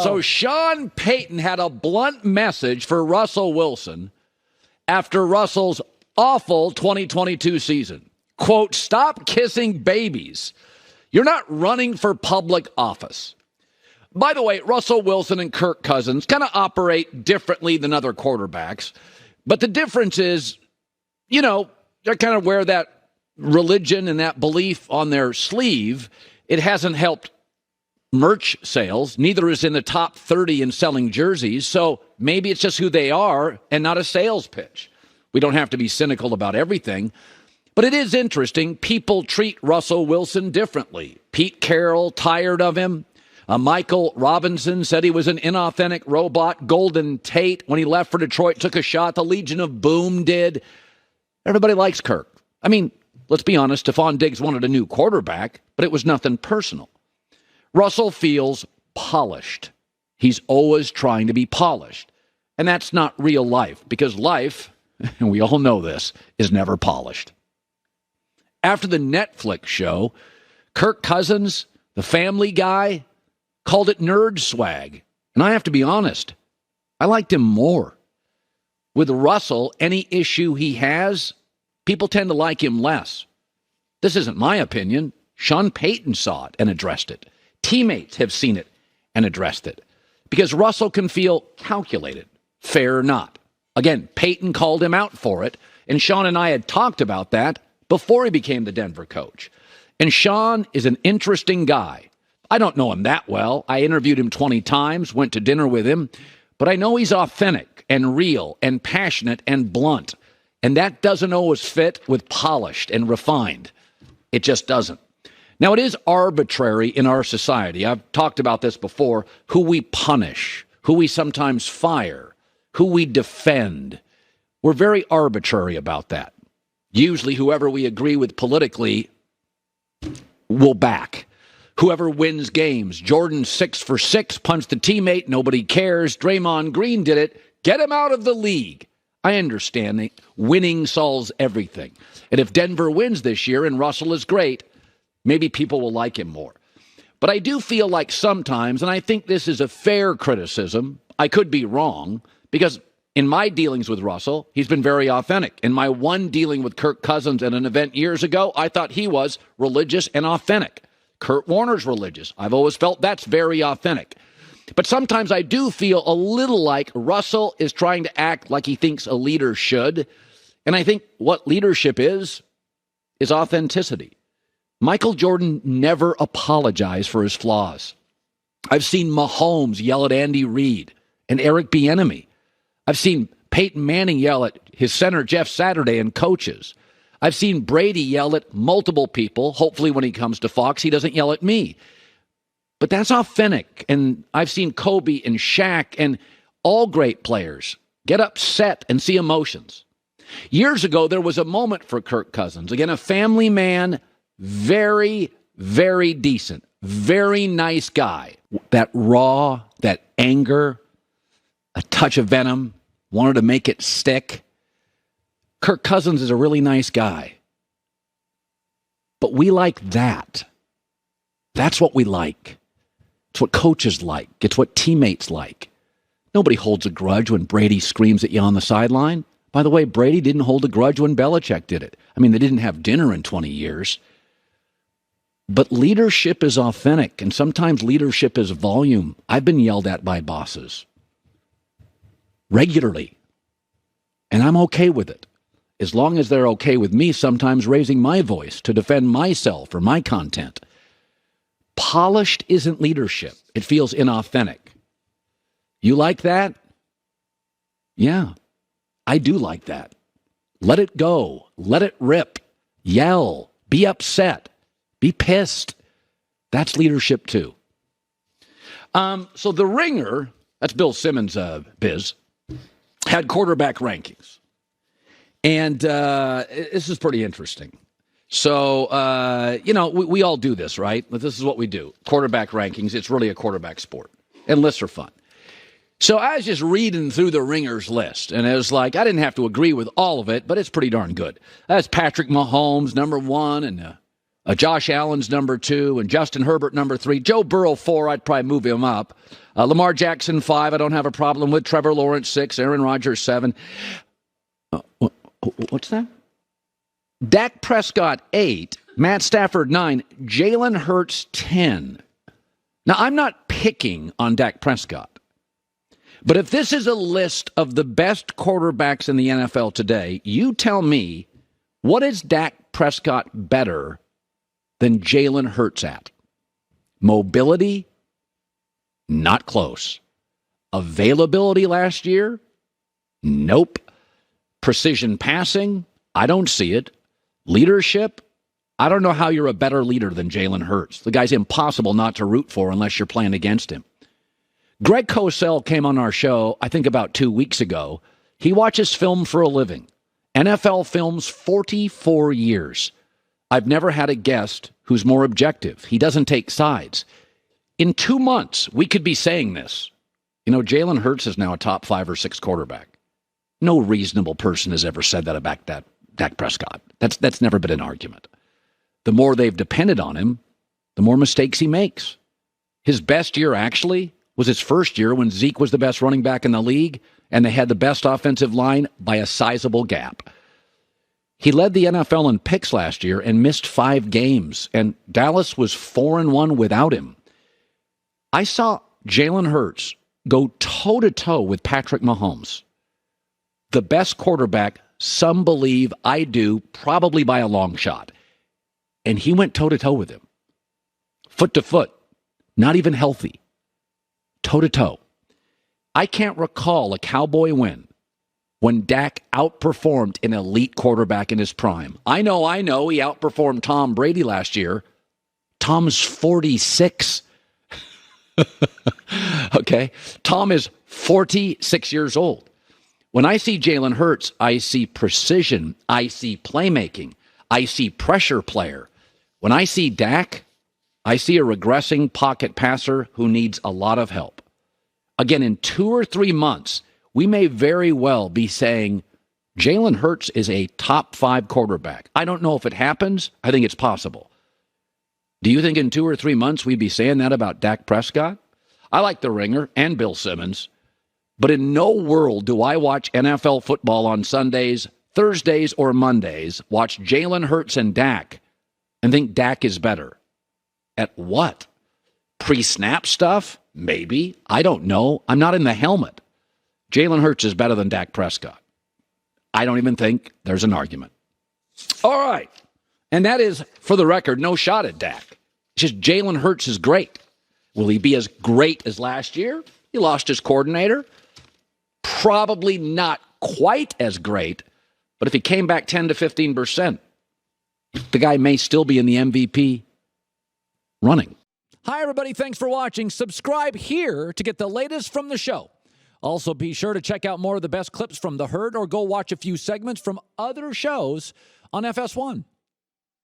So Sean Payton had a blunt message for Russell Wilson after Russell's awful 2022 season. Quote, stop kissing babies. You're not running for public office. By the way, Russell Wilson and Kirk Cousins kind of operate differently than other quarterbacks. But the difference is, you know, they kind of wear that religion and that belief on their sleeve. It hasn't helped merch sales. Neither is in the top 30 in selling jerseys. So maybe it's just who they are and not a sales pitch. We don't have to be cynical about everything. But it is interesting. People treat Russell Wilson differently. Pete Carroll, tired of him. Michael Robinson said he was an inauthentic robot. Golden Tate, when he left for Detroit, took a shot. The Legion of Boom did. Everybody likes Kirk. I mean, let's be honest. Stephon Diggs wanted a new quarterback, but it was nothing personal. Russell feels polished. He's always trying to be polished. And that's not real life, because life, and we all know this, is never polished. After the Netflix show, Kirk Cousins, the Family Guy, called it nerd swag. And I have to be honest, I liked him more. With Russell, any issue he has, people tend to like him less. This isn't my opinion. Sean Payton saw it and addressed it. Teammates have seen it and addressed it. Because Russell can feel calculated, fair or not. Again, Payton called him out for it, and Sean and I had talked about that before he became the Denver coach. And Sean is an interesting guy. I don't know him that well. I interviewed him 20 times, went to dinner with him, but I know he's authentic and real and passionate and blunt. And that doesn't always fit with polished and refined. It just doesn't. Now, it is arbitrary in our society. I've talked about this before, who we punish, who we sometimes fire, who we defend. We're very arbitrary about that. Usually, whoever we agree with politically will back. Whoever wins games. Jordan 6 for 6, punched the teammate, nobody cares. Draymond Green did it. Get him out of the league. I understand that winning solves everything. And if Denver wins this year and Russell is great, maybe people will like him more. But I do feel like sometimes, and I think this is a fair criticism, I could be wrong, because in my dealings with Russell, he's been very authentic. In my one dealing with Kirk Cousins at an event years ago, I thought he was religious and authentic. Kurt Warner's religious. I've always felt that's very authentic. But sometimes I do feel a little like Russell is trying to act like he thinks a leader should. And I think what leadership is authenticity. Michael Jordan never apologized for his flaws. I've seen Mahomes yell at Andy Reid and Eric Bieniemy. I've seen Peyton Manning yell at his center, Jeff Saturday, and coaches. I've seen Brady yell at multiple people. Hopefully when he comes to Fox, he doesn't yell at me. But that's authentic. And I've seen Kobe and Shaq and all great players get upset and see emotions. Years ago, there was a moment for Kirk Cousins. Again, a family man, very, very decent, very nice guy. That raw, that anger, a touch of venom, wanted to make it stick. Kirk Cousins is a really nice guy. But we like that. That's what we like. It's what coaches like. It's what teammates like. Nobody holds a grudge when Brady screams at you on the sideline. By the way, Brady didn't hold a grudge when Belichick did it. I mean, they didn't have dinner in 20 years. But leadership is authentic, and sometimes leadership is volume. I've been yelled at by bosses regularly, and I'm okay with it. As long as they're okay with me sometimes raising my voice to defend myself or my content. Polished isn't leadership. It feels inauthentic. You like that? Yeah, I do like that. Let it go. Let it rip. Yell. Be upset. Be pissed. That's leadership too. So the Ringer, that's Bill Simmons' biz, had quarterback rankings. And this is pretty interesting. So, we all do this, right? This is what we do. Quarterback rankings. It's really a quarterback sport. And lists are fun. So I was just reading through the Ringer's list. And it was like, I didn't have to agree with all of it, but it's pretty darn good. That's Patrick Mahomes, number one. And Josh Allen's number 2, and Justin Herbert number 3. Joe Burrow 4, I'd probably move him up. Lamar Jackson 5, I don't have a problem with. Trevor Lawrence 6, Aaron Rodgers 7. What's that? Dak Prescott 8, Matt Stafford 9, Jalen Hurts 10. Now, I'm not picking on Dak Prescott, but if this is a list of the best quarterbacks in the NFL today, you tell me, what is Dak Prescott better than Jalen Hurts at? Mobility? Not close. Availability last year? Nope. Precision passing? I don't see it. Leadership? I don't know how you're a better leader than Jalen Hurts. The guy's impossible not to root for unless you're playing against him. Greg Cosell came on our show, I think about 2 weeks ago. He watches film for a living. NFL films 44 years. I've never had a guest who's more objective. He doesn't take sides. In 2 months, we could be saying this. You know, Jalen Hurts is now a top 5 or 6 quarterback. No reasonable person has ever said that about Dak Prescott. That's never been an argument. The more they've depended on him, the more mistakes he makes. His best year, actually, was his first year when Zeke was the best running back in the league, and they had the best offensive line by a sizable gap. He led the NFL in picks last year and missed 5 games, and Dallas was 4-1 without him. I saw Jalen Hurts go toe-to-toe with Patrick Mahomes, the best quarterback, some believe, I do, probably by a long shot. And he went toe-to-toe with him. Foot to foot. Not even healthy. Toe-to-toe. I can't recall a Cowboy win when Dak outperformed an elite quarterback in his prime. I know, he outperformed Tom Brady last year. Tom's 46. Okay? Tom is 46 years old. When I see Jalen Hurts, I see precision. I see playmaking. I see pressure player. When I see Dak, I see a regressing pocket passer who needs a lot of help. Again, in 2 or 3 months, we may very well be saying Jalen Hurts is a top 5 quarterback. I don't know if it happens. I think it's possible. Do you think in 2 or 3 months we'd be saying that about Dak Prescott? I like the Ringer and Bill Simmons, but in no world do I watch NFL football on Sundays, Thursdays, or Mondays, watch Jalen Hurts and Dak, and think Dak is better. At what? Pre-snap stuff? Maybe. I don't know. I'm not in the helmet. Jalen Hurts is better than Dak Prescott. I don't even think there's an argument. All right. And that is, for the record, no shot at Dak. It's just Jalen Hurts is great. Will he be as great as last year? He lost his coordinator. Probably not quite as great, but if he came back 10 to 15%, the guy may still be in the MVP running. Hi, everybody. Thanks for watching. Subscribe here to get the latest from the show. Also, be sure to check out more of the best clips from The Herd or go watch a few segments from other shows on FS1.